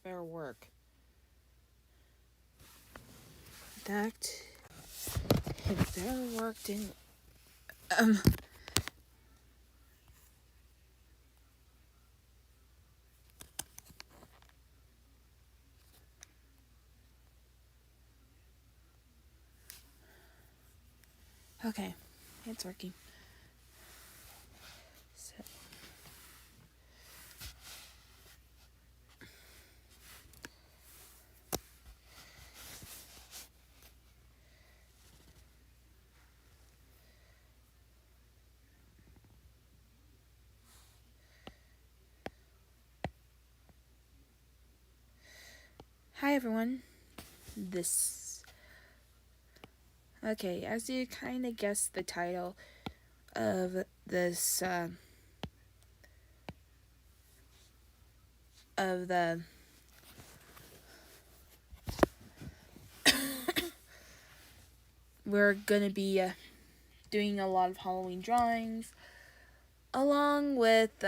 better work. That it better work didn't Okay, it's working. So hi everyone. Okay, as you kind of guessed the title of this of the we're gonna be doing a lot of Halloween drawings along with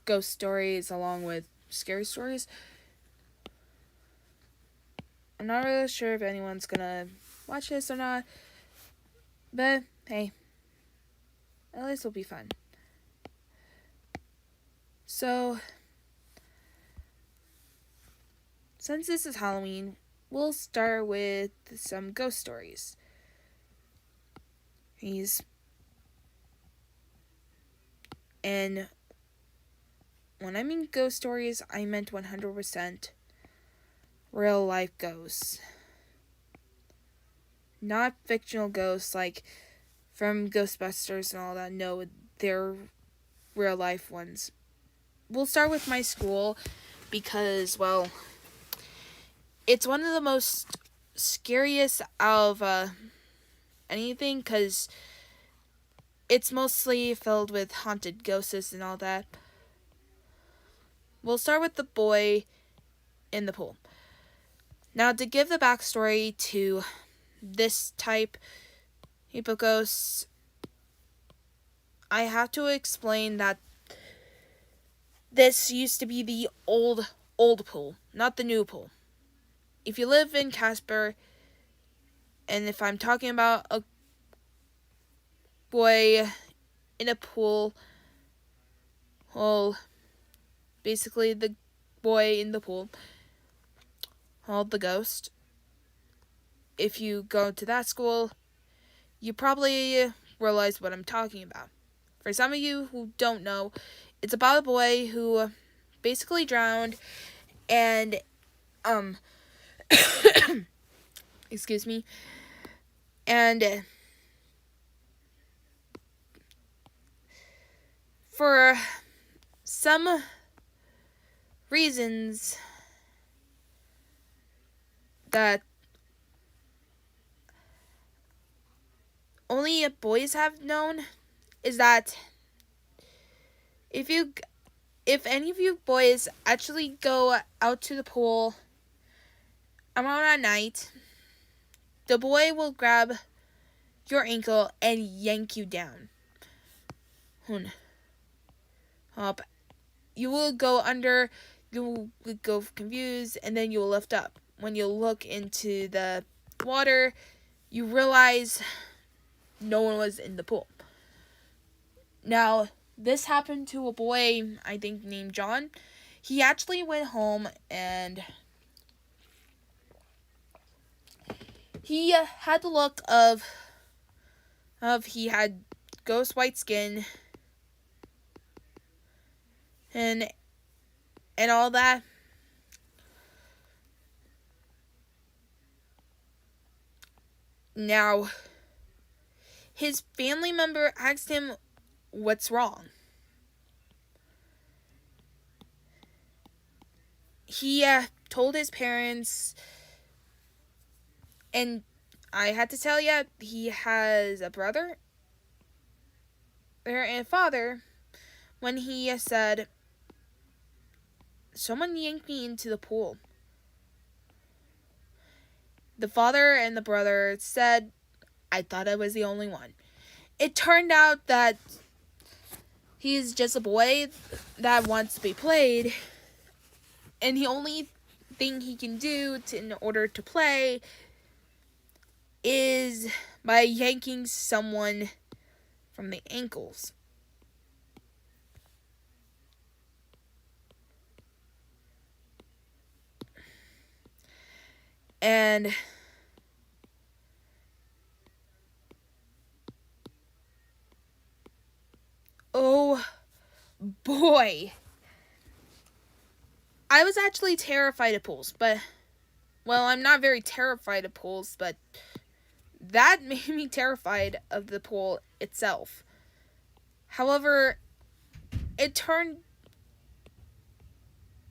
ghost stories, along with scary stories. I'm not really sure if anyone's gonna watch this or not, but hey, at least it'll be fun. So, since this is Halloween, we'll start with some ghost stories. And when I mean ghost stories, I meant 100% real life ghosts. Not fictional ghosts like from Ghostbusters and all that. No, they're real life ones. We'll start with my school because, well, it's one of the most scariest of anything because it's mostly filled with haunted ghosts and all that. We'll start with the boy in the pool. Now, to give the backstory to this type of ghosts, I have to explain that this used to be the old pool, not the new pool. If you live in Casper, and if I'm talking about a boy in a pool, well, basically the boy in the pool, called the ghost. If you go to that school, you probably realize what I'm talking about. For some of you who don't know, it's about a boy who basically drowned and excuse me, and for some reasons that only boys have known, is that if any of you boys actually go out to the pool around at night, the boy will grab your ankle and yank you down. You will go under, you will go confused, and then you will lift up. When you look into the water, you realize no one was in the pool. Now, this happened to a boy, I think, named John. He actually went home and he had the look of he had ghost white skin and all that. Now, his family member asked him what's wrong. He told his parents, and I had to tell you, he has a brother and a father. When he said, someone yanked me into the pool, the father and the brother said, I thought I was the only one. It turned out that He's just a boy that wants to be played, and the only thing he can do in order to play is by yanking someone from the ankles. And oh boy, I was actually terrified of pools, but well, I'm not very terrified of pools, but that made me terrified of the pool itself. However, it turned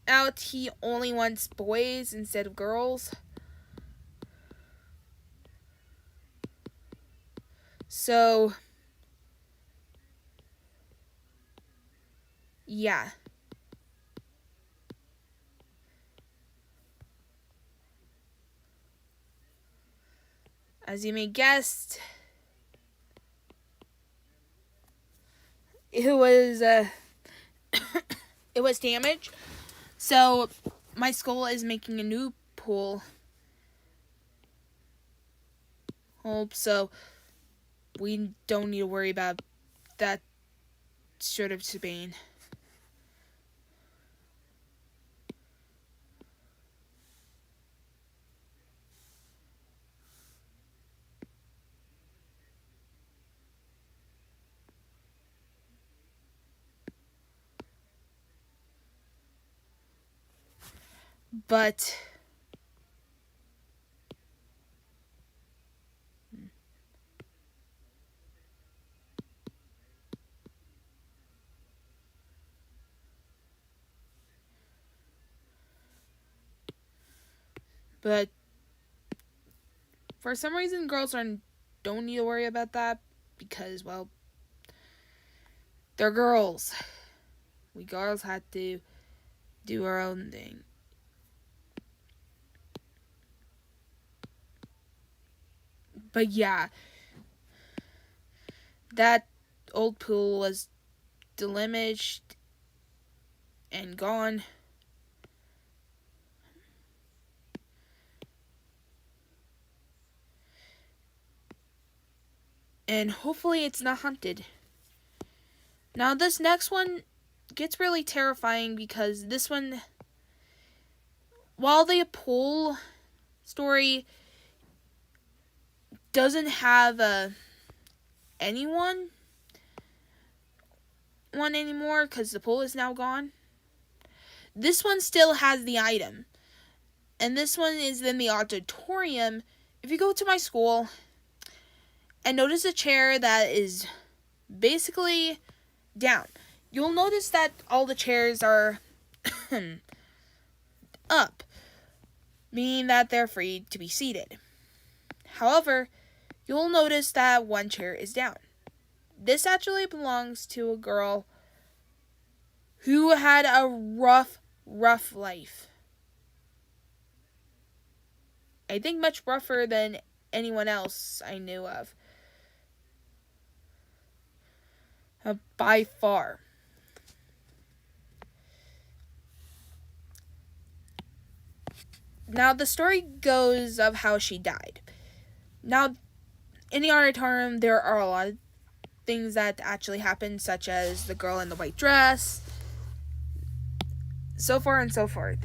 out he only wants boys instead of girls. So, yeah. As you may guess, it was it was damaged. So my school is making a new pool. So we don't need to worry about that sort of shebang. But for some reason, girls don't need to worry about that because, well, they're girls. We girls have to do our own thing. But yeah, that old pool was damaged and gone. And hopefully it's not haunted. Now this next one gets really terrifying because this one, while the pool story doesn't have anyone anymore because the pool is now gone, this one still has the item. And this one is in the auditorium. If you go to my school and notice a chair that is basically down, you'll notice that all the chairs are up, meaning that they're free to be seated. However, you'll notice that one chair is down. This actually belongs to a girl who had a rough life. I think much rougher than anyone else I knew of. By far. Now, the story goes of how she died. Now, in the auditorium, there are a lot of things that actually happened, such as the girl in the white dress, so far and so forth.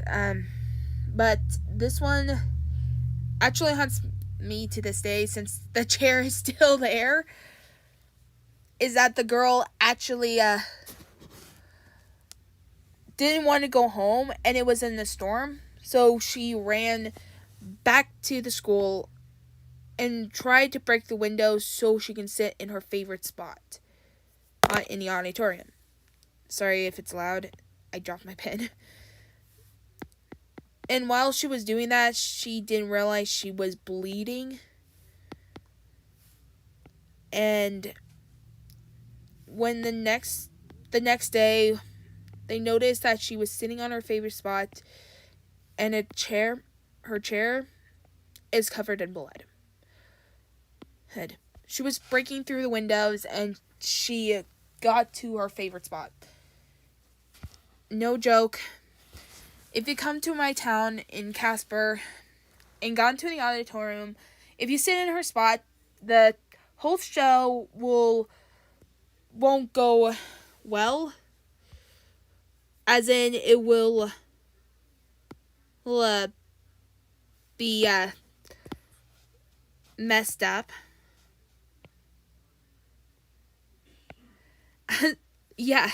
But this one actually haunts me to this day, since the chair is still there, is that the girl actually didn't want to go home, and it was in a storm, so she ran back to the school and tried to break the window so she can sit in her favorite spot in the auditorium. Sorry if it's loud. I dropped my pen. And while she was doing that, she didn't realize she was bleeding. And when the next day, they noticed that she was sitting on her favorite spot, and her chair is covered in blood. She was breaking through the windows, and she got to her favorite spot. No joke. If you come to my town in Casper and got into the auditorium, if you sit in her spot, the whole show won't go well. As in, it will be messed up. Yeah.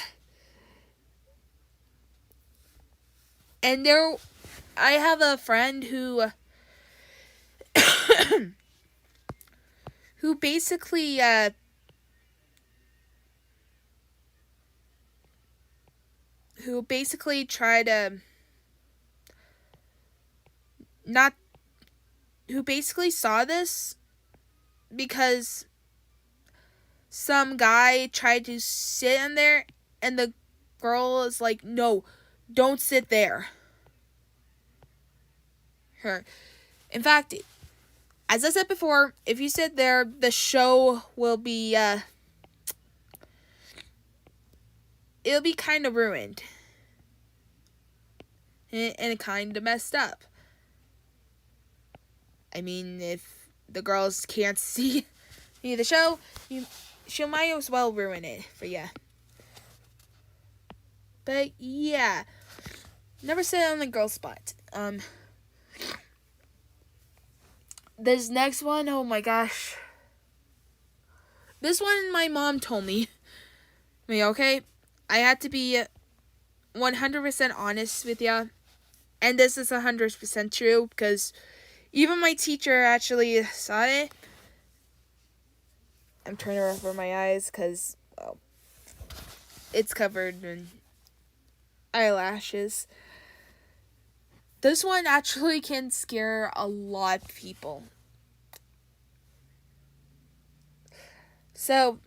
And I have a friend who who basically tried to who basically saw this because some guy tried to sit in there and the girl is like, no, don't sit there. In fact, as I said before, if you sit there, the show will be it'll be kind of ruined and kind of messed up. I mean, if the girls can't see the show, she might as well ruin it for you. But yeah, never sit on the girl spot. This next one, oh my gosh. This one my mom told me. Okay? I had to be 100% honest with you. And this is 100% true because even my teacher actually saw it. I'm trying to rub my eyes because, well, it's covered in eyelashes. This one actually can scare a lot of people. So,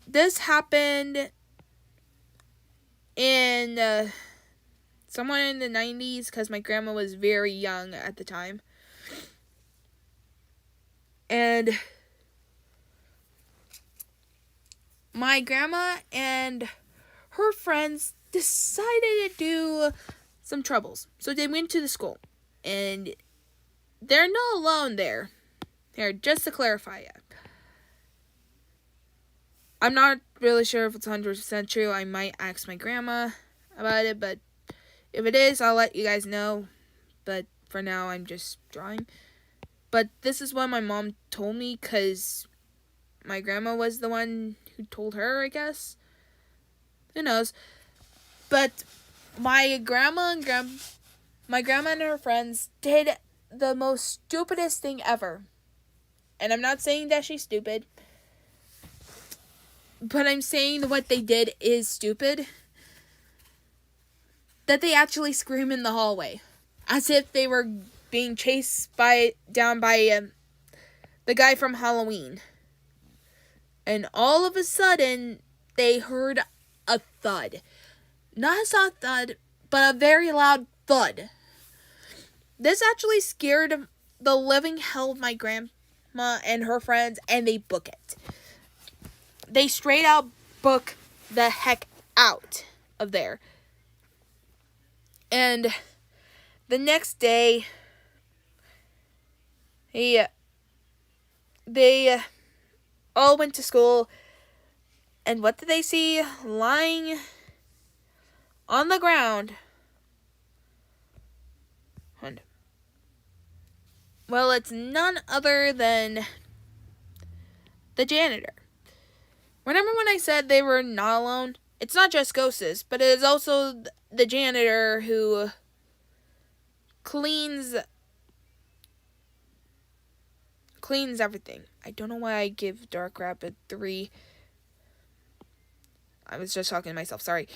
this happened in somewhere in the 90s because my grandma was very young at the time. And my grandma and her friends decided to do some troubles. So they went to the school. And they're not alone there. Here, just to clarify it. I'm not really sure if it's 100% true. I might ask my grandma about it. But if it is, I'll let you guys know. But for now, I'm just drawing. But this is what my mom told me because my grandma was the one who told her, I guess. Who knows? But my grandma and her friends did the most stupidest thing ever. And I'm not saying that she's stupid. But I'm saying what they did is stupid. That they actually scream in the hallway. As if they were being chased down by the guy from Halloween. And all of a sudden, they heard a thud. Not a soft thud, but a very loud thud. This actually scared the living hell of my grandma and her friends, and they book it. They straight out book the heck out of there. And the next day, they all went to school, and what did they see lying on the ground? Well, it's none other than the janitor. Remember when I said they were not alone? It's not just ghosts, but it is also the janitor who cleans everything. I don't know why I give Dark Rabbit 3. I was just talking to myself, sorry.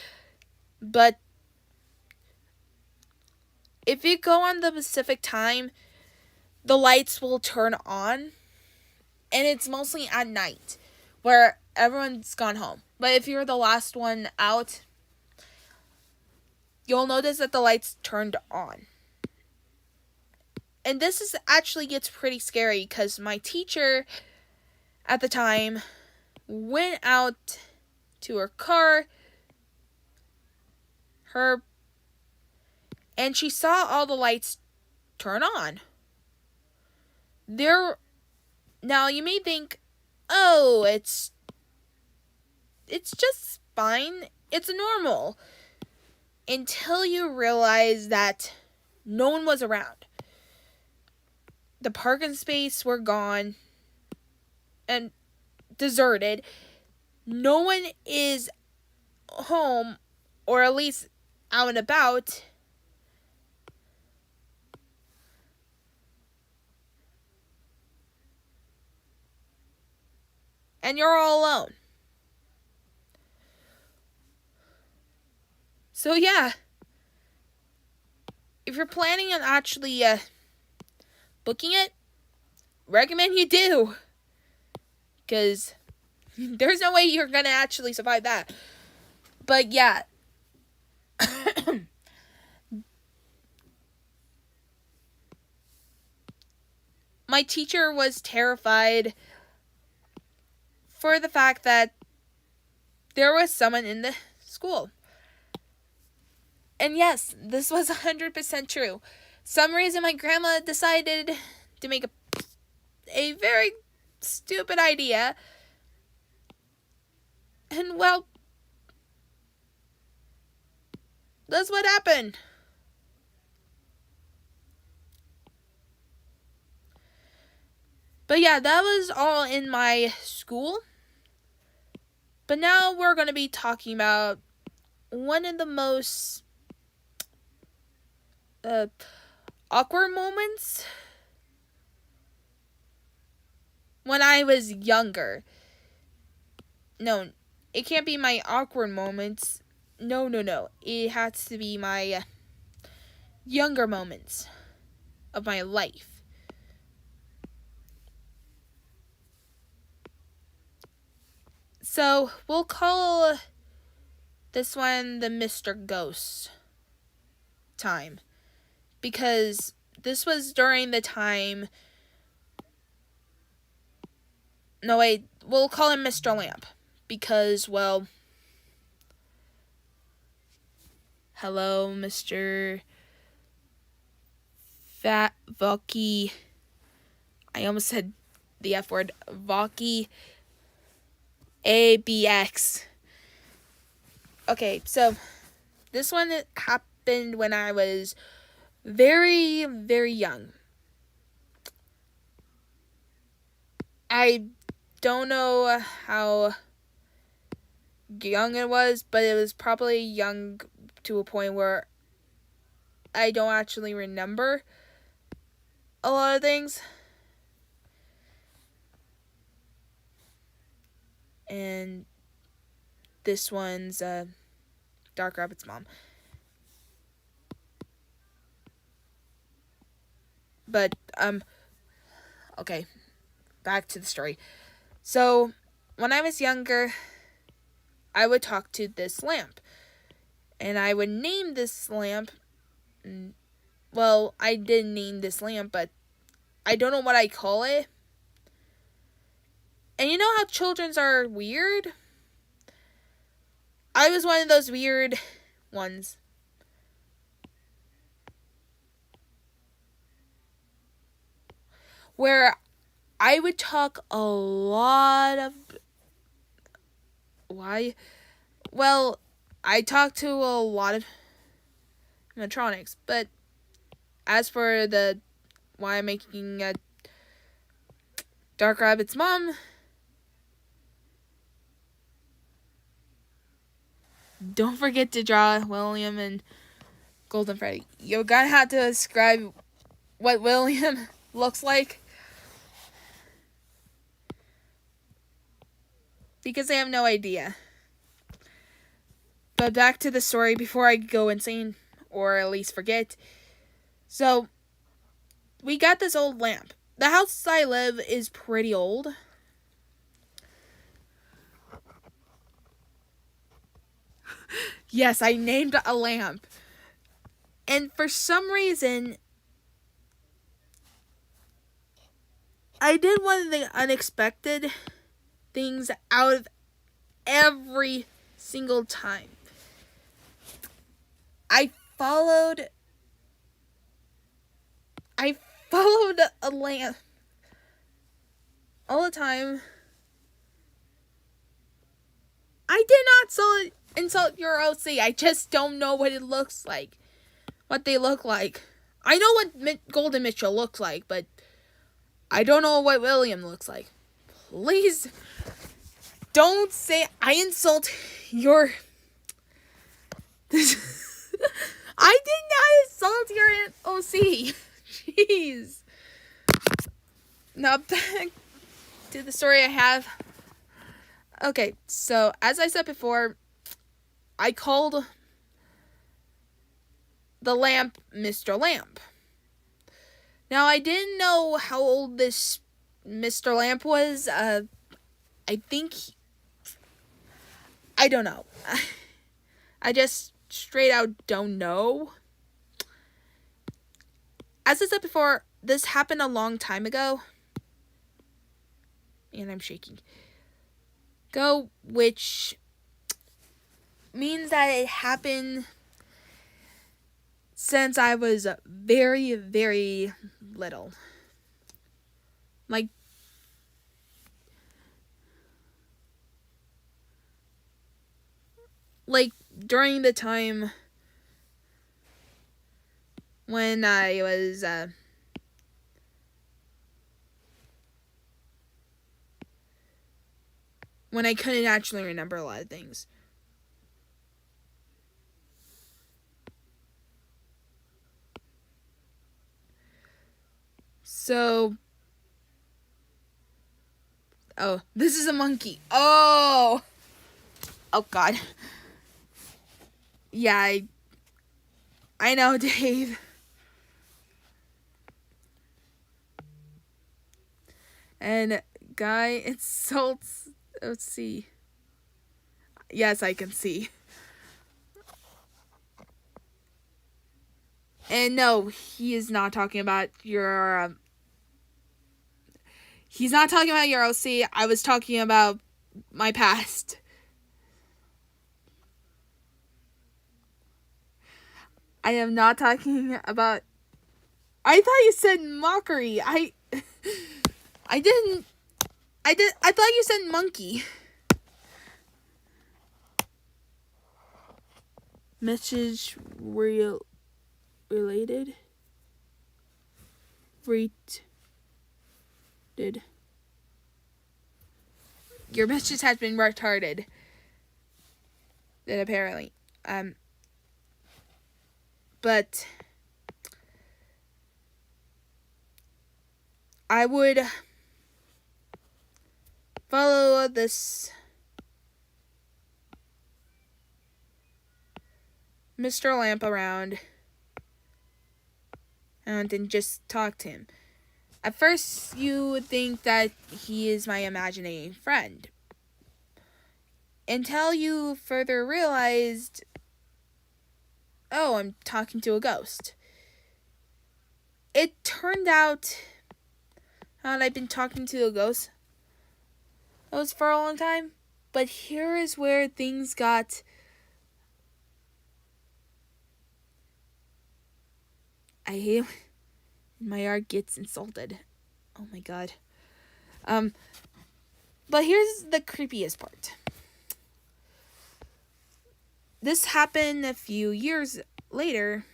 But if you go on the Pacific time, the lights will turn on. And it's mostly at night, where everyone's gone home. But if you're the last one out, you'll notice that the lights turned on. And this actually gets pretty scary because my teacher at the time went out to her car, and she saw all the lights turn on. Now you may think, oh, it's just fine. It's normal. Until you realize that no one was around. The parking space were gone and deserted. No one is home, or at least out and about. And you're all alone. So yeah, if you're planning on actually booking it, recommend you do. Because there's no way you're going to actually survive that. But yeah. My teacher was terrified for the fact that there was someone in the school. And yes, this was 100% true. Some reason my grandma decided to make a very stupid idea. And well, that's what happened. But yeah, that was all in my school. But now we're going to be talking about one of the most awkward moments when I was younger. No, it can't be my awkward moments. No. It has to be my younger moments of my life. So, we'll call this one the Mr. Ghost time. Because this was during the time... No, wait, we'll call him Mr. Lamp. Because, well... Hello, Mr. Fat Valky. I almost said the F word. Valky ABX. Okay, so this one happened when I was very, very young. I don't know how young it was, but it was probably young to a point where I don't actually remember a lot of things. And this one's Dark Rabbit's mom. But, okay, back to the story. So, when I was younger, I would talk to this lamp. And I would name this lamp, well, I didn't name this lamp, but I don't know what I call it. And you know how children's are weird? I was one of those weird ones. Where I would talk a lot of... Why? Well, I talked to a lot of animatronics, but as for the why I'm making a Dark Rabbit's mom, don't forget to draw William and Golden Freddy. You're gonna have to describe what William looks like, because I have no idea. But back to the story before I go insane, or at least forget. So, we got this old lamp. The house I live is pretty old. Yes, I named a lamp. And for some reason, I did one of the unexpected things out of everything. single time. I followed a lamp all the time. I did not insult your OC. I just don't know what it looks like. What they look like. I know what Golden Mitchell looks like, but I don't know what William looks like. Please don't say I insult your... I did not insult your OC. Jeez. Now back to the story I have. Okay, so as I said before, I called the lamp Mr. Lamp. Now, I didn't know how old this Mr. Lamp was. I think... I don't know. I just straight out don't know. As I said before, this happened a long time ago. And I'm shaking. Which means that it happened since I was very, very little. Like during the time when I was when I couldn't actually remember a lot of things. So, oh, this is a monkey. Oh God. Yeah, I know, Dave. And guy insults... Let's see. Yes, I can see. And no, he is not talking about your... he's not talking about your OC. I was talking about my past. I am not talking about... I thought you said mockery. I didn't... I thought you said monkey. Message related. Did your message has been retarded. Then apparently. But I would follow this Mr. Lamp around and then just talk to him. At first, you would think that he is my imaginary friend. Until you further realized, oh, I'm talking to a ghost. It turned out that I've been talking to a ghost. That was for a long time. But here is where things got... I hate when my art gets insulted. Oh my god. But here's the creepiest part. This happened a few years later.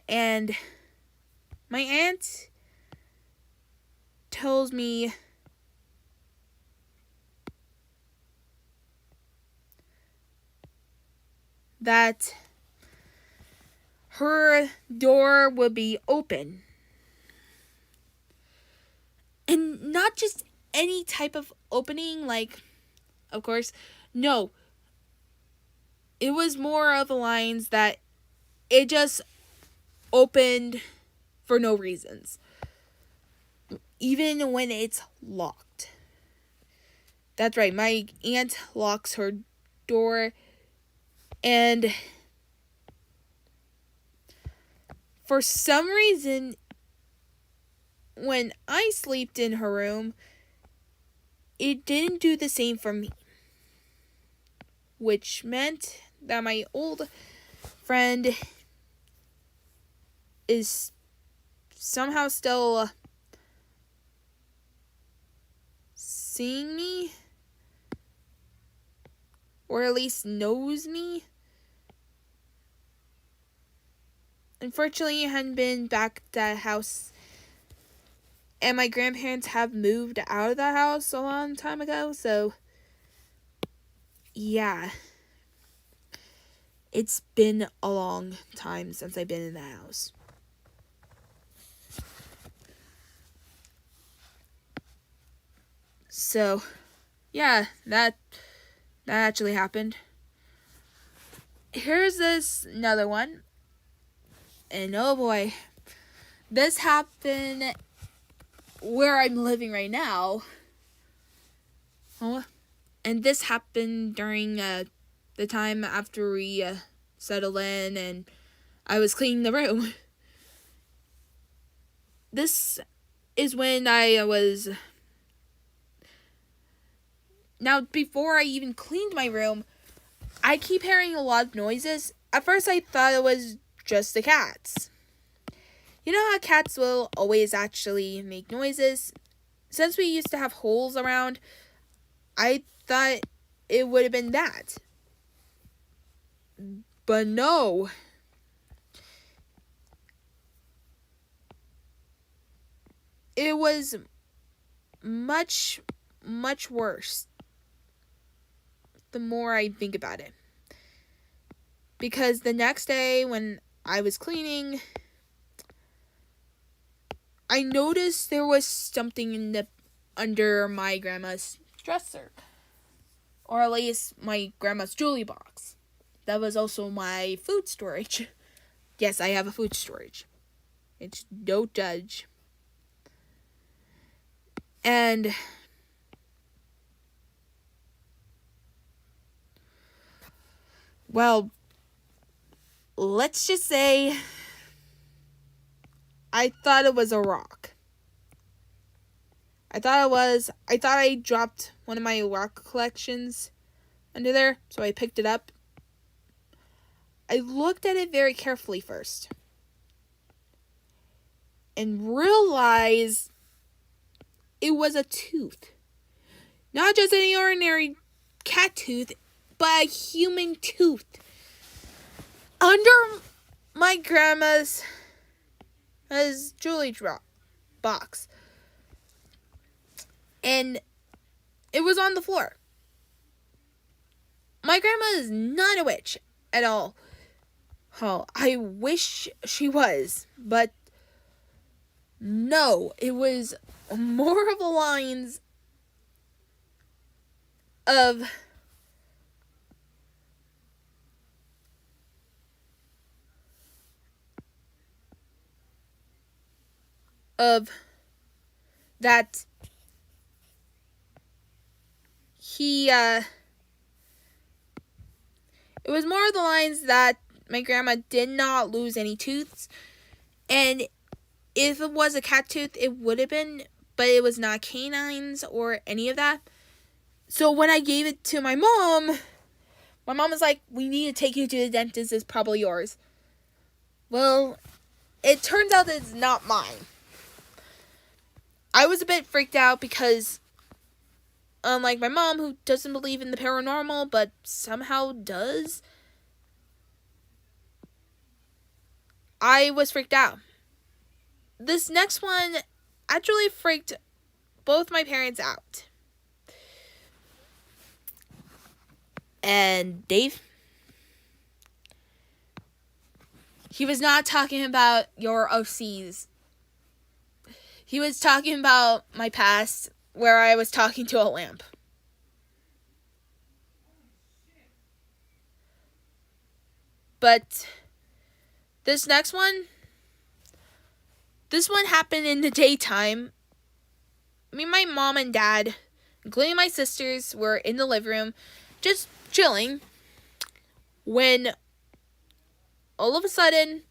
And my aunt tells me that her door would be open. And not just any type of opening, like, of course, no. It was more of the lines that it just opened for no reasons. Even when it's locked. That's right, my aunt locks her door, and for some reason, when I slept in her room, it didn't do the same for me. Which meant that my old friend is somehow still seeing me, or at least knows me. Unfortunately, I hadn't been back at that house, and my grandparents have moved out of that house a long time ago, so yeah. It's been a long time since I've been in that house. So, yeah, that actually happened. Here's this another one. And oh boy, this happened where I'm living right now. Oh, and this happened during the time after we settled in and I was cleaning the room. This is when I was... Now, before I even cleaned my room, I keep hearing a lot of noises. At first, I thought it was just the cats. You know how cats will always actually make noises? Since we used to have holes around, I thought it would have been that. But no. It was much, much worse the more I think about it. Because the next day when I was cleaning, I noticed there was something under my grandma's dresser. Or at least my grandma's jewelry box. That was also my food storage. Yes, I have a food storage. It's no judge. And well, let's just say I thought it was a rock. I thought I dropped one of my rock collections under there, so I picked it up. I looked at it very carefully first and realized it was a tooth. Not just any ordinary cat tooth, but a human tooth. Under my grandma's jewelry box. And it was on the floor. My grandma is not a witch at all. Oh, I wish she was, but no, it was more of the lines of that it was more of the lines that my grandma did not lose any tooths, and if it was a cat tooth, it would have been, but it was not canines or any of that. So when I gave it to my mom was like, we need to take you to the dentist, it's probably yours. Well, it turns out that it's not mine. I was a bit freaked out because, unlike my mom, who doesn't believe in the paranormal, but somehow does, I was freaked out. This next one actually freaked both my parents out. And Dave, he was not talking about your OCs. He was talking about my past, where I was talking to a lamp. But this one happened in the daytime. Me, my mom and dad, including my sisters, were in the living room, just chilling, when all of a sudden,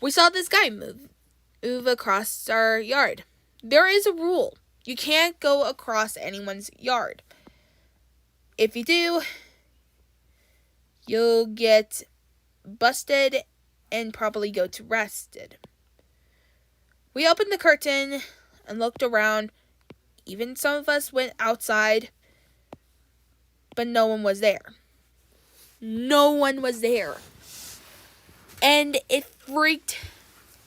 we saw this guy move across our yard. There is a rule. You can't go across anyone's yard. If you do, you'll get busted and probably go to arrested. We opened the curtain and looked around. Even some of us went outside, but no one was there. No one was there. And it freaked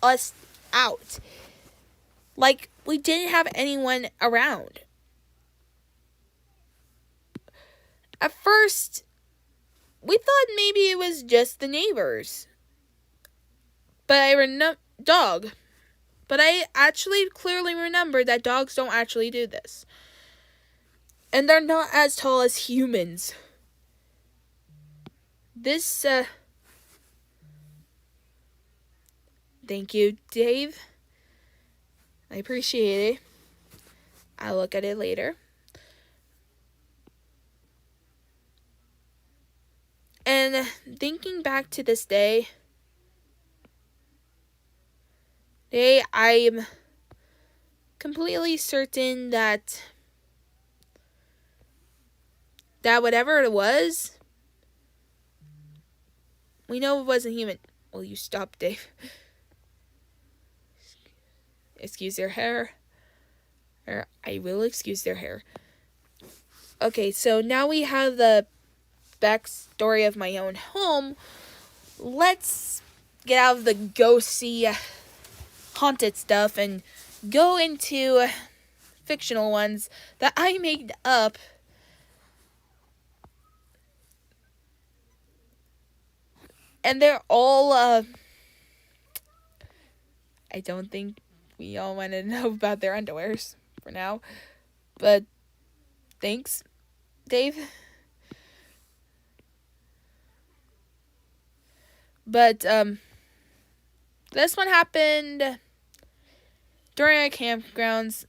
us out. Like, we didn't have anyone around. At first, we thought maybe it was just the neighbors. But I actually clearly remember that dogs don't actually do this. And they're not as tall as humans. Thank you, Dave. I appreciate it. I'll look at it later. And thinking back to this day, I'm completely certain that whatever it was, we know it wasn't human. Will you stop, Dave? Excuse their hair. Or I will excuse their hair. Okay, so now we have the backstory of my own home. Let's get out of the ghosty, haunted stuff and go into fictional ones that I made up. And they're all, I don't think we all want to know about their underwears for now. But thanks, Dave. But this one happened during our campgrounds.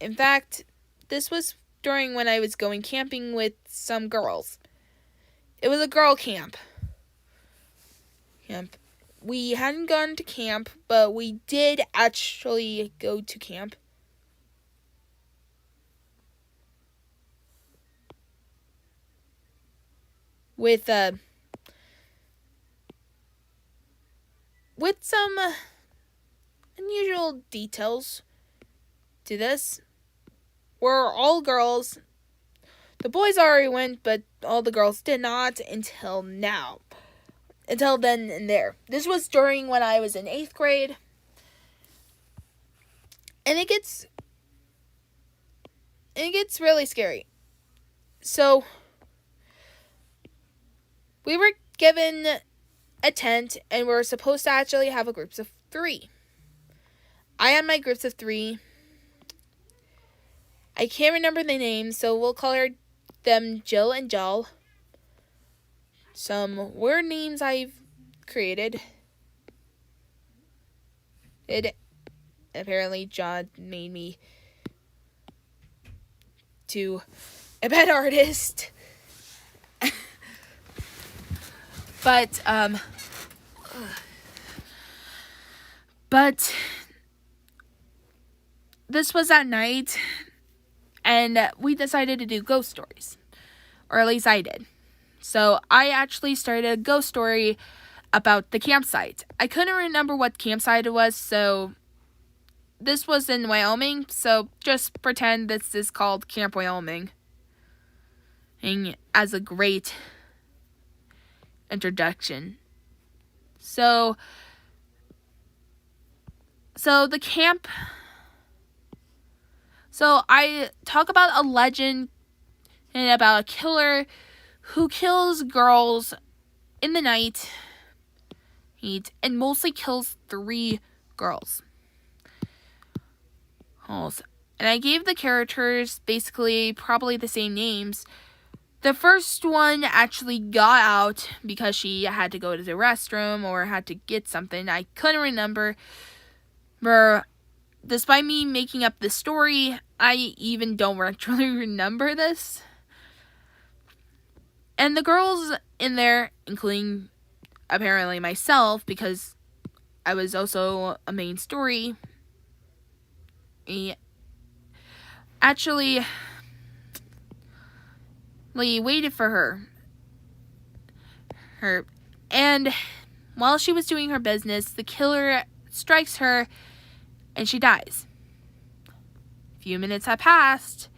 In fact, this was during when I was going camping with some girls. It was a girl camp. We hadn't gone to camp, but we did actually go to camp. With some unusual details to this. We're all girls. The boys already went, but all the girls did not until now. Until then and there. This was during when I was in 8th grade. And it gets really scary. So, we were given a tent, and we were supposed to actually have a groups of 3. I had my groups of 3. I can't remember the names, so we'll call them Jill and Jal. Some weird names I've created. Apparently John made me to a bad artist. But this was at night, and we decided to do ghost stories. Or at least I did. So I actually started a ghost story about the campsite. I couldn't remember what campsite it was, so this was in Wyoming, so just pretend this is called Camp Wyoming. And as a great introduction. So the camp. So I talk about a legend and about a killer who kills girls in the night and mostly kills 3 girls. And I gave the characters basically probably the same names. The first one actually got out because she had to go to the restroom or had to get something. I couldn't remember. But despite me making up this story, I even don't actually remember this. And the girls in there, including apparently myself, because I was also a main story. Actually, Lee waited for her, and while she was doing her business, the killer strikes her, and she dies. A few minutes had passed,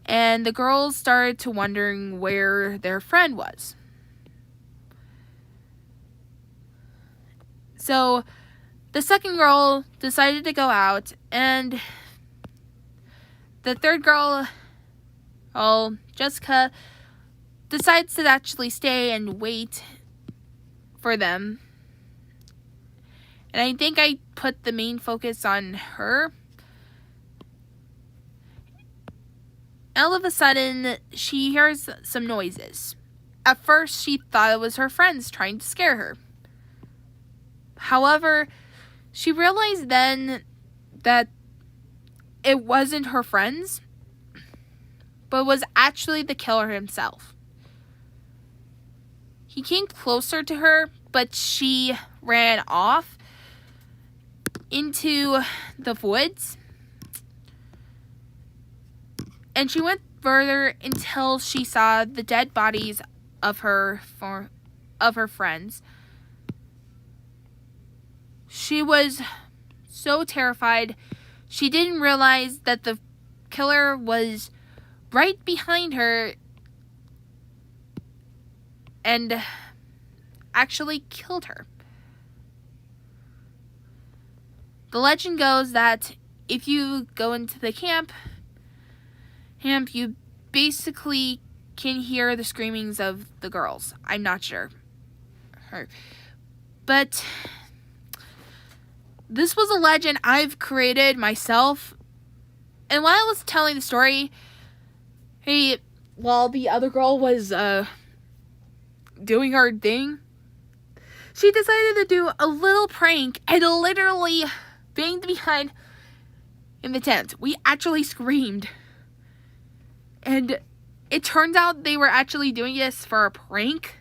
and the girls started to wondering where their friend was. So the second girl decided to go out, and the third girl, Jessica, decides to actually stay and wait for them. And I think I put the main focus on her. All of a sudden, she hears some noises. At first, she thought it was her friends trying to scare her. However, she realized then that it wasn't her friends, but was actually the killer himself. He came closer to her, but she ran off into the woods. And she went further until she saw the dead bodies of her friends. She was so terrified, she didn't realize that the killer was right behind her and actually killed her. The legend goes that if you go into the camp, you basically can hear the screamings of the girls. I'm not sure. But this was a legend I've created myself. And while I was telling the story, while the other girl was doing her thing, she decided to do a little prank and literally banged behind in the tent. We actually screamed. And it turns out they were actually doing this for a prank.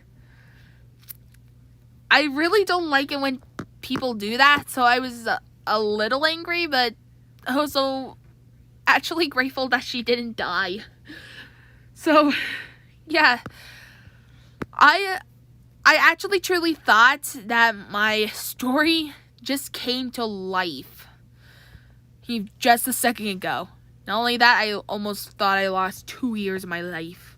I really don't like it when people do that, so I was a little angry, but also actually grateful that she didn't die. So, yeah. I actually truly thought that my story just came to life just a second ago. Not only that, I almost thought I lost 2 years of my life.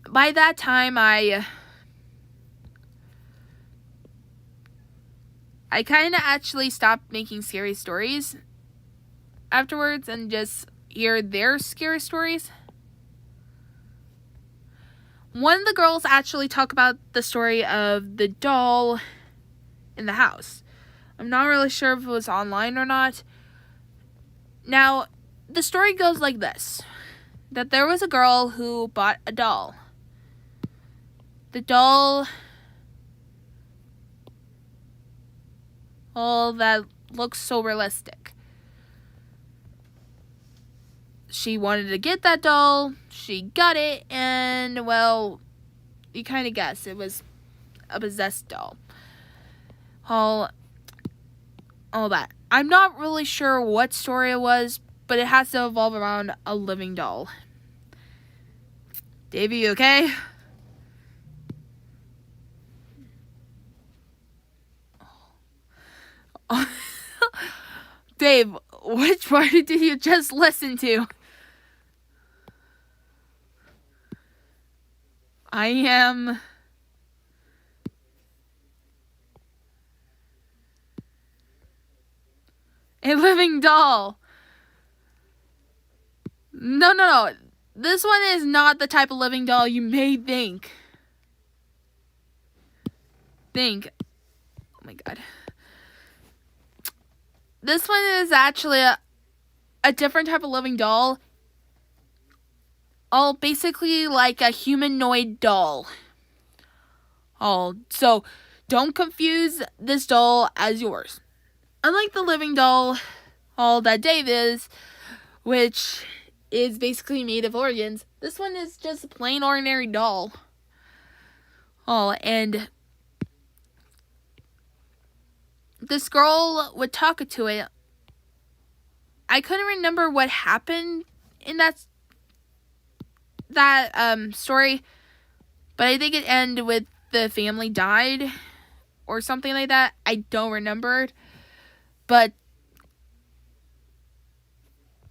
By that time, I kind of actually stopped making scary stories afterwards and just hear their scary stories. One of the girls actually talked about the story of the doll in the house. I'm not really sure if it was online or not. Now, the story goes like this. That there was a girl who bought a doll. The doll, that looks so realistic. She wanted to get that doll, she got it, and, well, you kind of guess, it was a possessed doll. All that. I'm not really sure what story it was, but it has to evolve around a living doll. Dave, you okay? Dave, which part did you just listen to? I am a living doll. No. This one is not the type of living doll you may think. Oh my god. This one is actually a different type of living doll. Basically like a humanoid doll. So don't confuse this doll as yours. Unlike the living doll, all that Dave is, which is basically made of organs. This one is just a plain ordinary doll. Oh, and this girl would talk to it. I couldn't remember what happened in that story, but I think it ended with the family died or something like that. I don't remember, but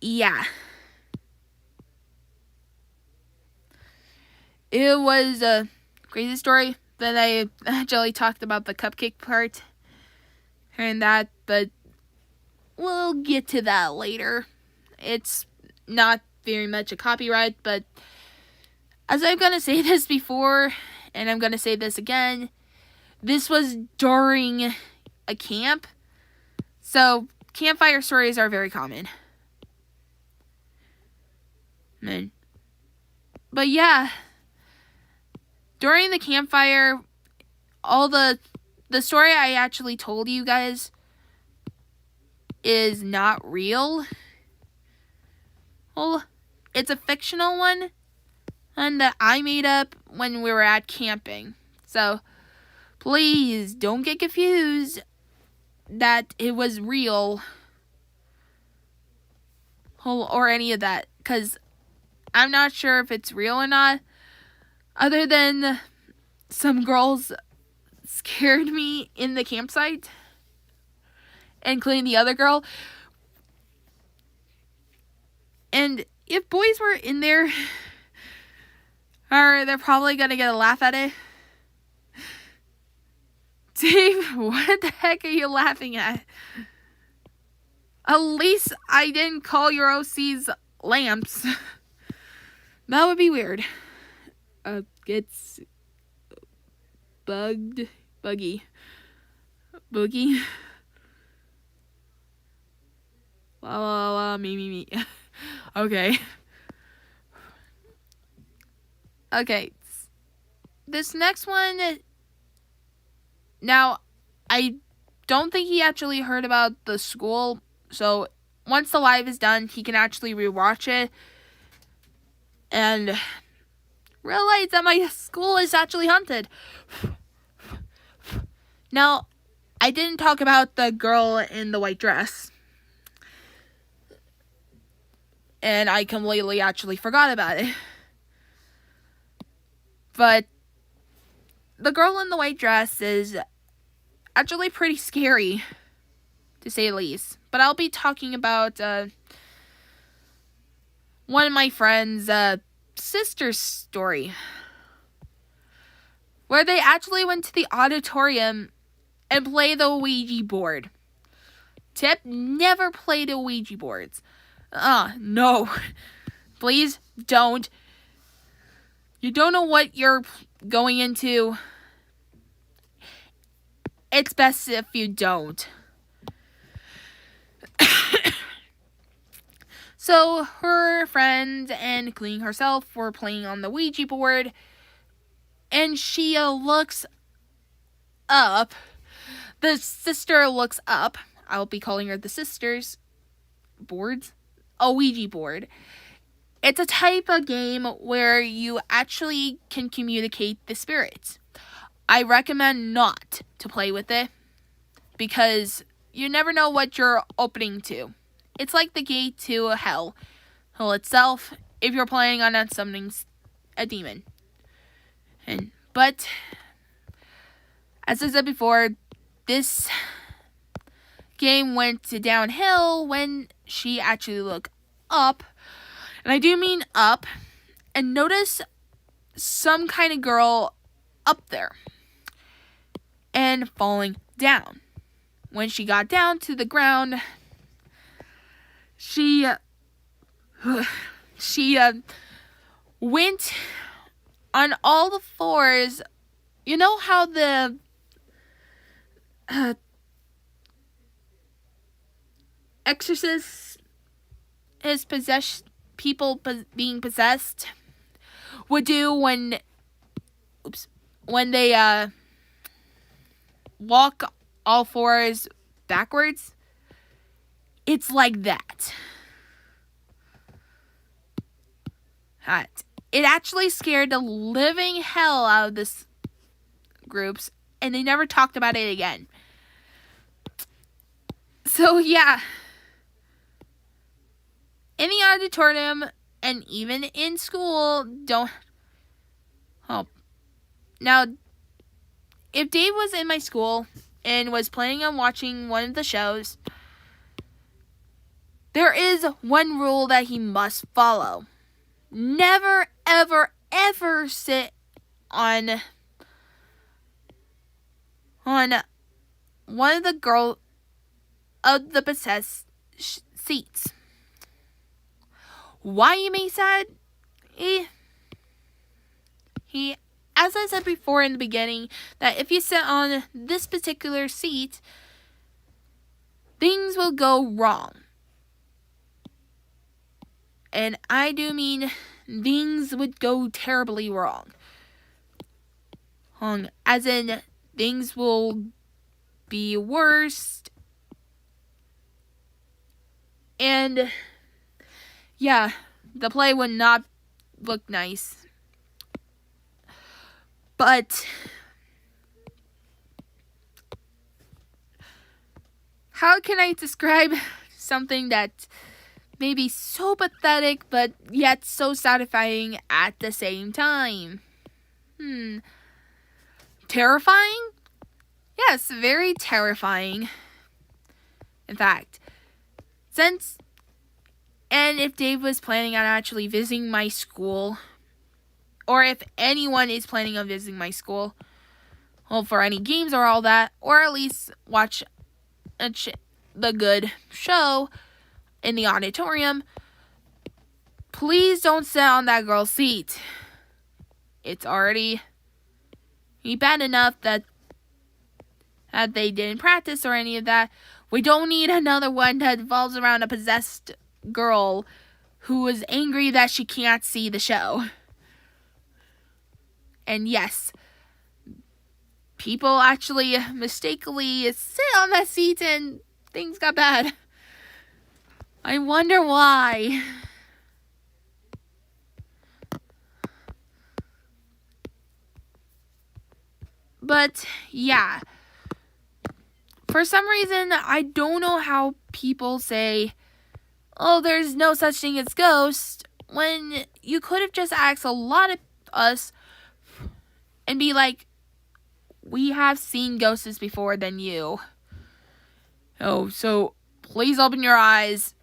yeah. It was a crazy story. Then I actually talked about the cupcake part and that, but we'll get to that later. It's not very much a copyright, but as I'm going to say this before, and I'm going to say this again, this was during a camp, so campfire stories are very common. But yeah, during the campfire, all the story I actually told you guys is not real. Well, it's a fictional one, and that I made up when we were at camping. So, please don't get confused that it was real or any of that, because I'm not sure if it's real or not, other than some girls scared me in the campsite, including the other girl. And if boys were in there, they're probably going to get a laugh at it. Dave, what the heck are you laughing at? At least I didn't call your OCs lamps. That would be weird. It's boogie. Me. Okay. Okay. This next one, now, I don't think he actually heard about the school, so once the live is done, he can actually rewatch it and realize that my school is actually haunted. Now, I didn't talk about the girl in the white dress, and I completely actually forgot about it. But the girl in the white dress is actually pretty scary, to say the least. But I'll be talking about one of my friend's sister's story, where they actually went to the auditorium and played the Ouija board. Tip, never play the Ouija boards. No. Please don't. You don't know what you're going into. It's best if you don't. So, her friend and including herself were playing on the Ouija board, and she looks up. The sister looks up. I'll be calling her the sister's boards. A Ouija board. It's a type of game where you actually can communicate the spirits. I recommend not to play with it because you never know what you're opening to. It's like the gate to hell. Hell itself, if you're planning on summoning a demon. But, as I said before, this game went downhill when she actually looked up. And I do mean up. And notice some kind of girl up there. And falling down. When she got down to the ground, she went on all the fours. You know how the exorcist is people being possessed would do when they walk all fours backwards? It's like that. It actually scared the living hell out of this groups, and they never talked about it again. So yeah, in the auditorium and even in school, don't. Oh, now, if Dave was in my school and was planning on watching one of the shows, there is one rule that he must follow. Never, ever, ever sit on one of the possessed seats. Why, you may say? He, as I said before in the beginning, that if you sit on this particular seat, things will go wrong. And I do mean things would go terribly wrong. As in, things will be worse. And yeah, the play would not look nice. But how can I describe something that may be so pathetic but yet so satisfying at the same time? Terrifying? Yes, very terrifying. In fact, if Dave was planning on actually visiting my school, or if anyone is planning on visiting my school, well, for any games or all that, or at least watch the good show in the auditorium, please don't sit on that girl's seat. It's already bad enough that they didn't practice or any of that. We don't need another one that revolves around a possessed girl who is angry that she can't see the show. And yes, people actually mistakenly sit on that seat and things got bad. I wonder why. But yeah, for some reason, I don't know how people say, oh, there's no such thing as ghosts, when you could have just asked a lot of us and be like, we have seen ghosts before than you. Oh, so please open your eyes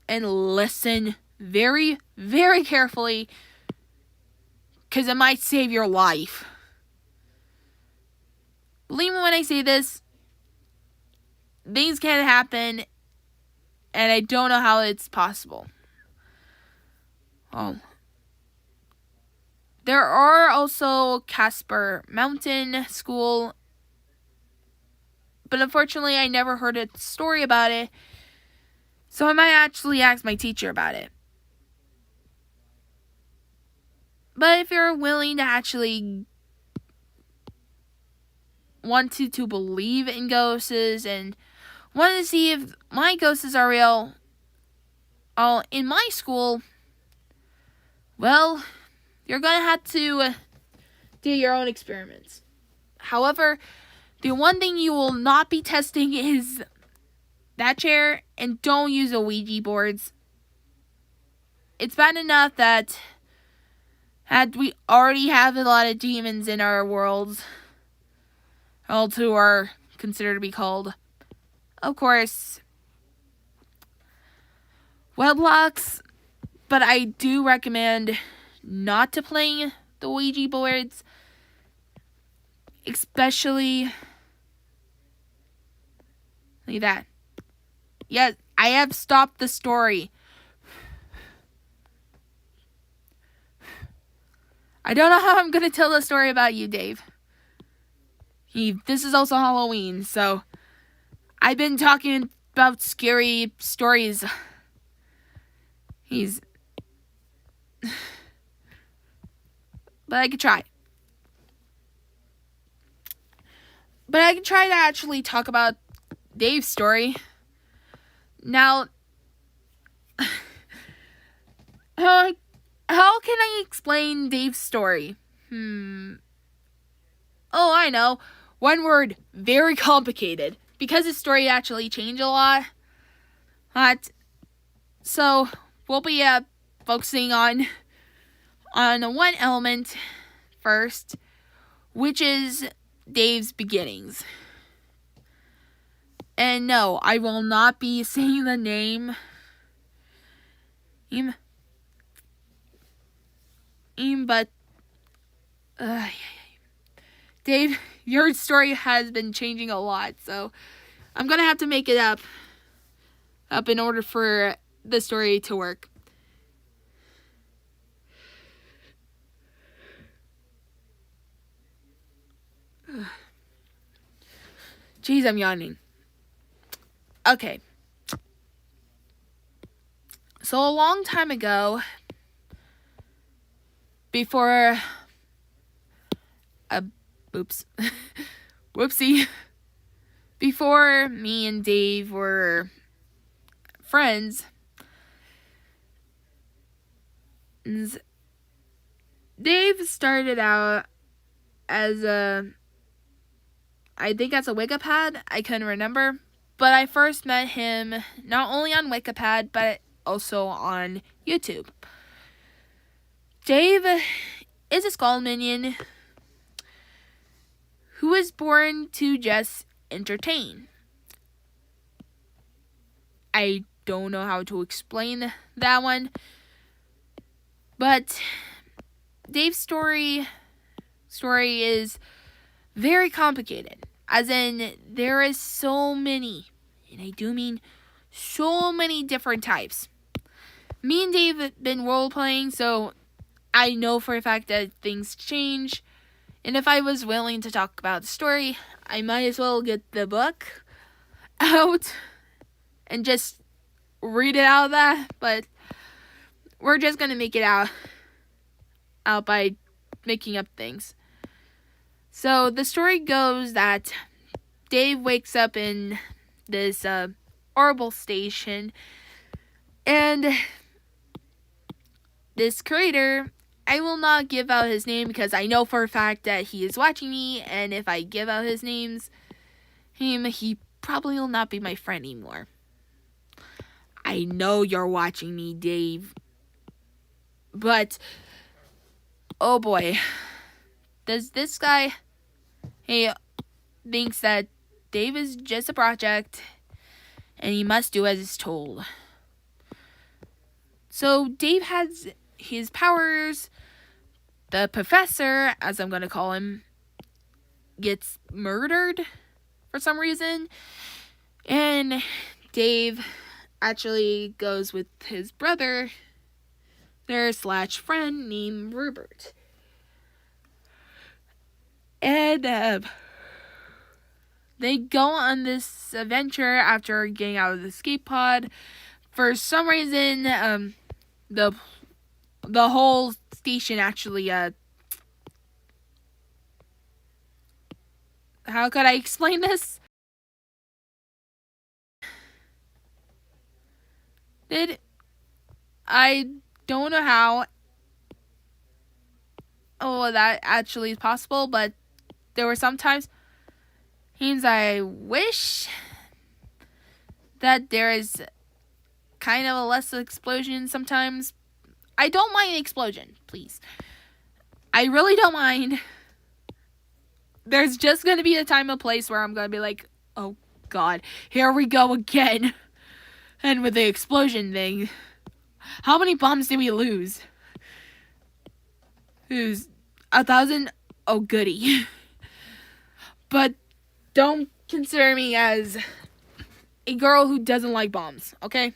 and listen very, very carefully, because it might save your life. Believe me when I say this, things can happen, and I don't know how it's possible. Oh. There are also Casper Mountain School, but unfortunately I never heard a story about it, so I might actually ask my teacher about it. But if you're willing to actually want to believe in ghosts and want to see if my ghosts are real, in my school, well, you're going to have to do your own experiments. However, the one thing you will not be testing is that chair, and don't use the Ouija boards. It's bad enough that we already have a lot of demons in our world, all who are considered to be called, of course, wedlocks. But I do recommend not to play the Ouija boards, especially like that. Yes, I have stopped the story. I don't know how I'm going to tell the story about you, Dave. This is also Halloween, so I've been talking about scary stories. But I could try. But I could try to actually talk about Dave's story. Now, how can I explain Dave's story? Oh, I know. One word, very complicated. Because his story actually changed a lot. So, we'll be focusing on one element first, which is Dave's beginnings. And no, I will not be saying the name. But Dave, your story has been changing a lot, so I'm gonna have to make it up in order for the story to work. Jeez, I'm yawning. Okay. So a long time ago, before whoopsie. Before me and Dave were friends, Dave started out as I think as a Wikipad. I couldn't remember. But I first met him not only on Wikipad, but also on YouTube. Dave is a skull minion who was born to just entertain. I don't know how to explain that one. But Dave's story is very complicated. As in, there is so many, and I do mean so many different types. Me and Dave have been role-playing, so I know for a fact that things change. And if I was willing to talk about the story, I might as well get the book out and just read it out of that. But we're just going to make it out by making up things. So the story goes that Dave wakes up in this orbital station, and this creator, I will not give out his name because I know for a fact that he is watching me, and if I give out his names, he probably will not be my friend anymore. I know you're watching me, Dave. But, oh boy. Does this guy, thinks that Dave is just a project, and he must do as is told. So, Dave has his powers. The professor, as I'm going to call him, gets murdered for some reason. And Dave actually goes with his brother, their /friend named Rupert. And they go on this adventure after getting out of the escape pod. For some reason, the whole station actually, how could I explain this? I don't know how. Oh, that actually is possible, but there were some times I wish that there is kind of a less explosion sometimes. I don't mind an explosion, please. I really don't mind. There's just going to be a time and place where I'm going to be like, oh God, here we go again. And with the explosion thing, how many bombs did we lose? Who's 1,000? Oh, goody. But don't consider me as a girl who doesn't like bombs, okay?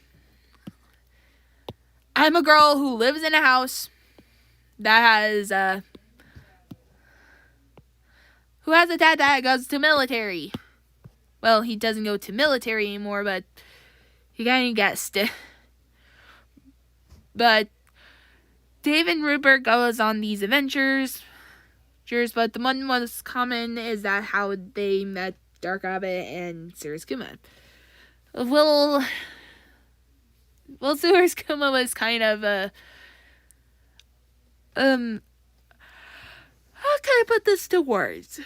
I'm a girl who lives in a house that has, who has a dad that goes to military. Well, he doesn't go to military anymore, but he kind of guessed. But Dave and Rupert goes on these adventures, but the one most common is that how they met Dark Rabbit and Sirius Kuma. A little Well, Sewer's coma was kind of how can I put this to words?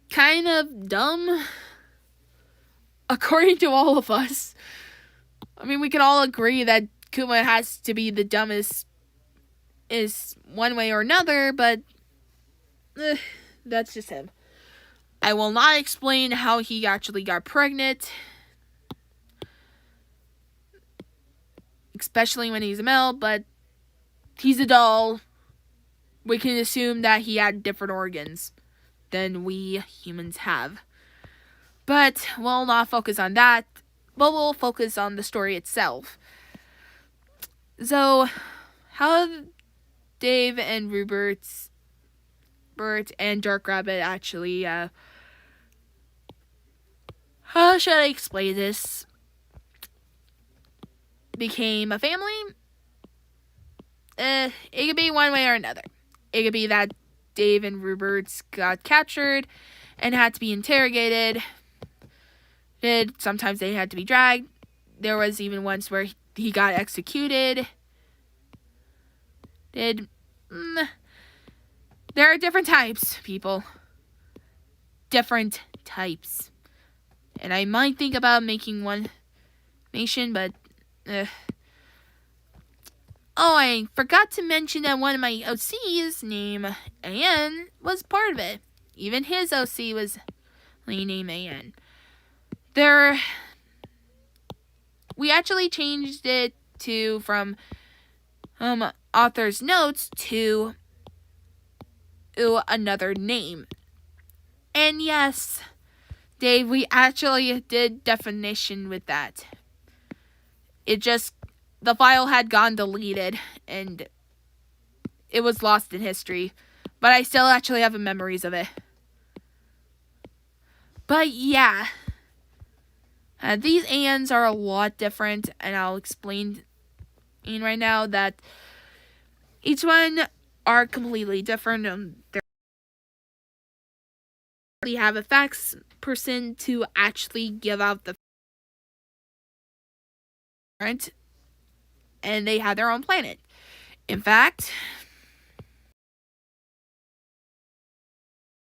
Kind of dumb, according to all of us. I mean, we can all agree that Kuma has to be the dumbest is one way or another, but that's just him. I will not explain how he actually got pregnant, especially when he's a male, but he's a doll. We can assume that he had different organs than we humans have. But we'll not focus on that, but we'll focus on the story itself. So, how Dave and Bert and Dark Rabbit actually, how should I explain this? Became a family? It could be one way or another. It could be that Dave and Rupert got captured and had to be interrogated. Sometimes they had to be dragged. There was even once where he got executed. There are different types, people. Different types. And I might think about making one nation, but oh, I forgot to mention that one of my OCs named Ann was part of it. Even his OC was named Ann. We actually changed it from author's notes to another name. And yes, Dave, we actually did definition with that. The file had gone deleted and it was lost in history. But I still actually have memories of it. But yeah, these Anns are a lot different, and I'll explain right now that each one are completely different. They have a fax person to actually give out the warrant, and they have their own planet. In fact,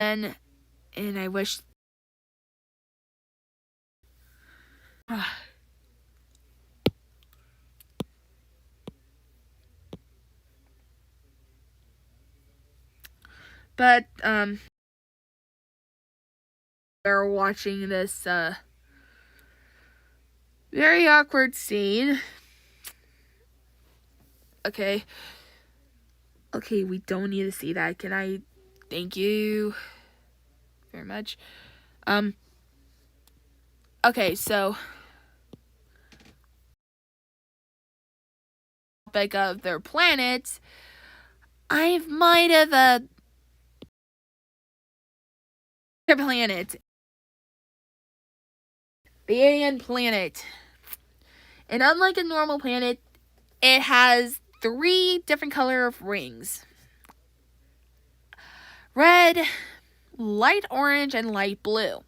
and I wish. But we're watching this very awkward scene. Okay, we don't need to see that. Can I? Thank you very much. Okay, so topic of their planet, I might have their planet, the alien planet, and unlike a normal planet, it has 3 different color of rings: red, light orange, and light blue.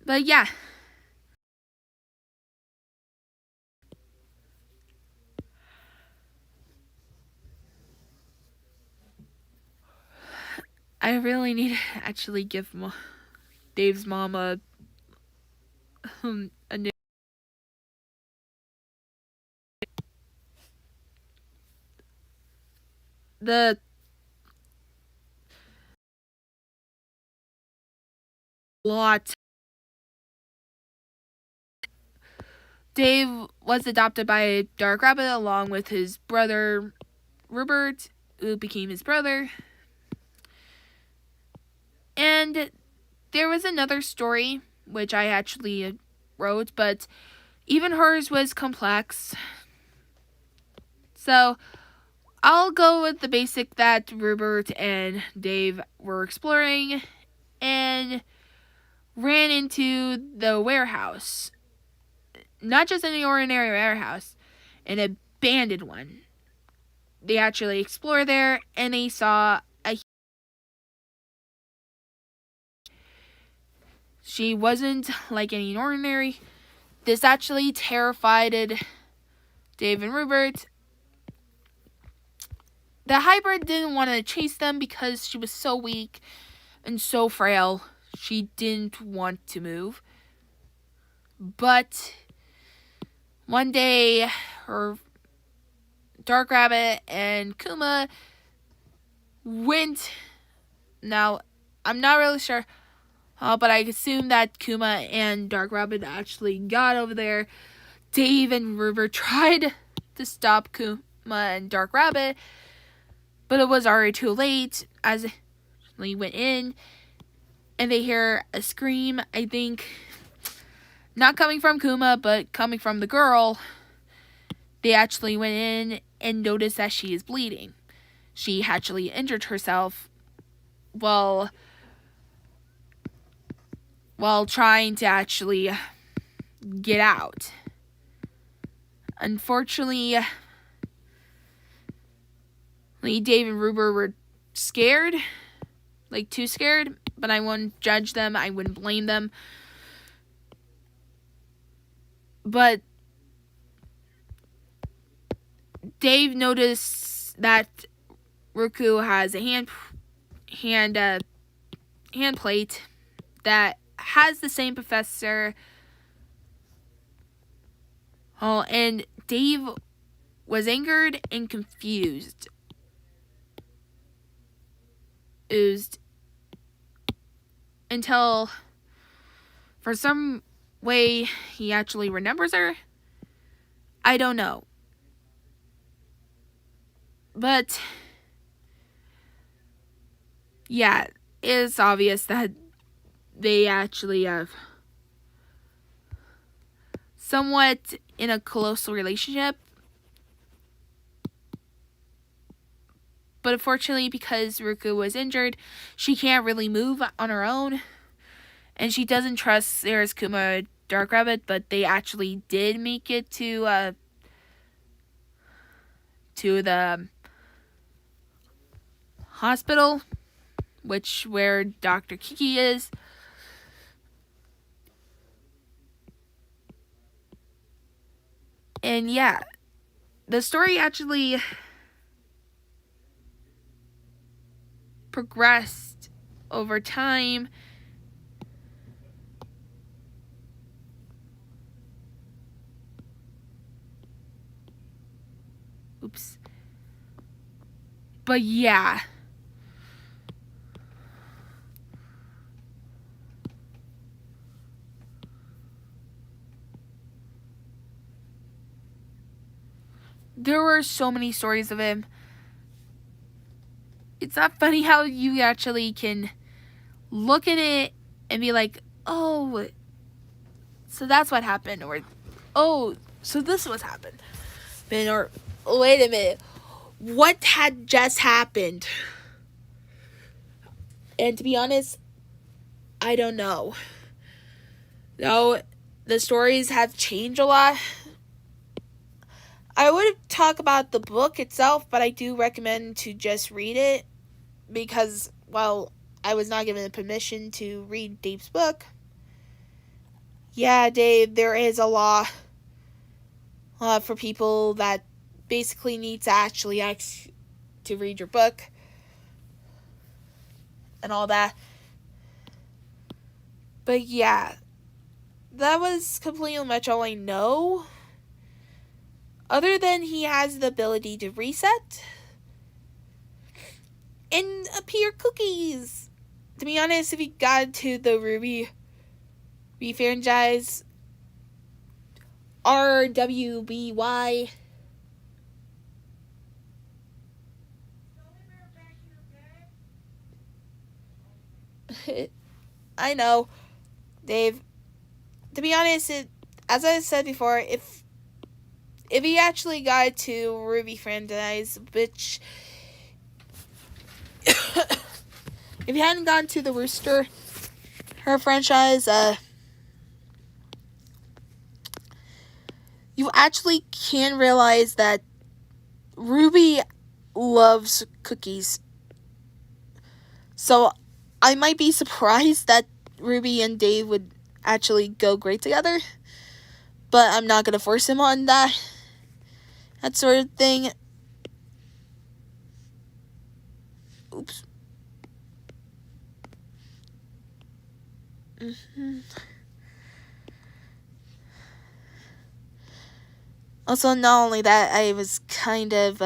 But yeah. I really need to actually give Dave's mom a new. The lot. Dave was adopted by Dark Rabbit along with his brother Rupert, who became his brother. And there was another story which I actually wrote, but even hers was complex. So I'll go with the basic that Rupert and Dave were exploring and ran into the warehouse. Not just any ordinary warehouse, an abandoned one. they actually explore there, and they saw she wasn't like any ordinary. This actually terrified Dave and Rupert. The hybrid didn't want to chase them because she was so weak and so frail. She didn't want to move. But one day, her Dark Rabbit and Kuma went. Now, I'm not really sure, but I assume that Kuma and Dark Rabbit actually got over there. Dave and Rupert tried to stop Kuma and Dark Rabbit, but it was already too late as they went in, and they hear a scream, I think, not coming from Kuma, but coming from the girl. They actually went in and noticed that she is bleeding. She actually injured herself while trying to actually get out. Unfortunately, Dave and Rupert were scared, like too scared, but I wouldn't judge them. I wouldn't blame them. But Dave noticed that Riku has a hand plate that has the same professor. And Dave was angered and confused. Until for some way he actually remembers her. I don't know. But yeah, it's obvious that they actually have somewhat in a close relationship. But unfortunately, because Riku was injured, she can't really move on her own. And she doesn't trust Sarah's Kuma Dark Rabbit, but they actually did make it to the hospital, where Dr. Kiki is. And yeah, the story actually progressed over time. Oops. But yeah. There were so many stories of him. It's not funny how you actually can look at it and be like, oh, so that's what happened. Or, oh, so this was happened. Or, wait a minute. What had just happened? And to be honest, I don't know. No, the stories have changed a lot. I would talk about the book itself, but I do recommend to just read it because, well, I was not given permission to read Dave's book. Yeah, Dave, there is a law for people that basically need to actually ask to read your book and all that. But yeah, that was completely much all I know. Other than he has the ability to reset and appear cookies. To be honest, if he got to the Ruby franchise, RWBY, I know, Dave. To be honest, as I said before, if he actually got to Ruby franchise, which if he hadn't gone to the Rooster, her franchise, you actually can realize that Ruby loves cookies. So I might be surprised that Ruby and Dave would actually go great together. But I'm not going to force him on that sort of thing. Oops. Also, not only that, I was kind of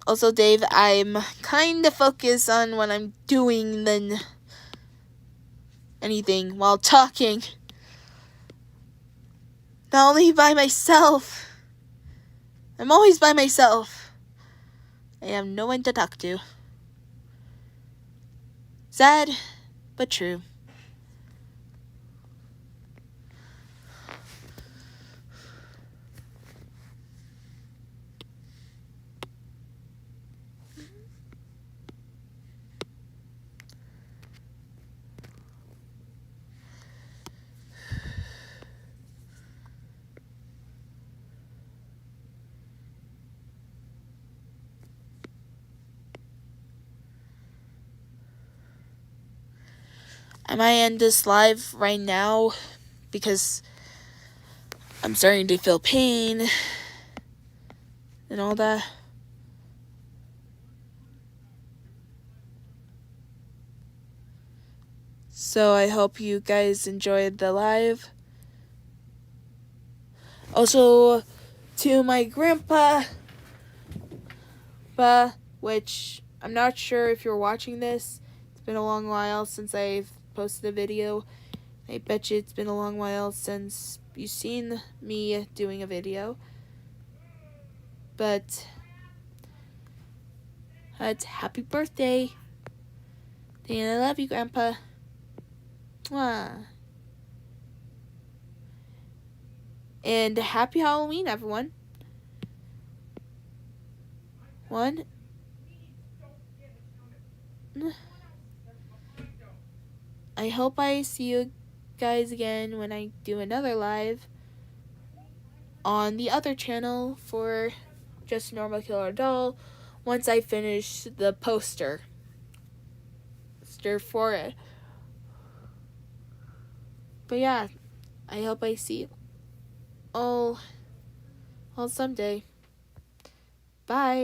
also, Dave, I'm kind of focused on what I'm doing than anything while talking. Not only by myself. I'm always by myself. I have no one to talk to. Sad, but true. I might end this live right now because I'm starting to feel pain and all that. So I hope you guys enjoyed the live. Also, to my grandpa, which I'm not sure if you're watching this. It's been a long while since I've posted a video. I bet you it's been a long while since you've seen me doing a video. But it's happy birthday. And I love you, Grandpa. Mwah. And happy Halloween, everyone. One. I hope I see you guys again when I do another live on the other channel for Just a Normal Killer Doll once I finish the poster for it. But yeah, I hope I see you all someday. Bye.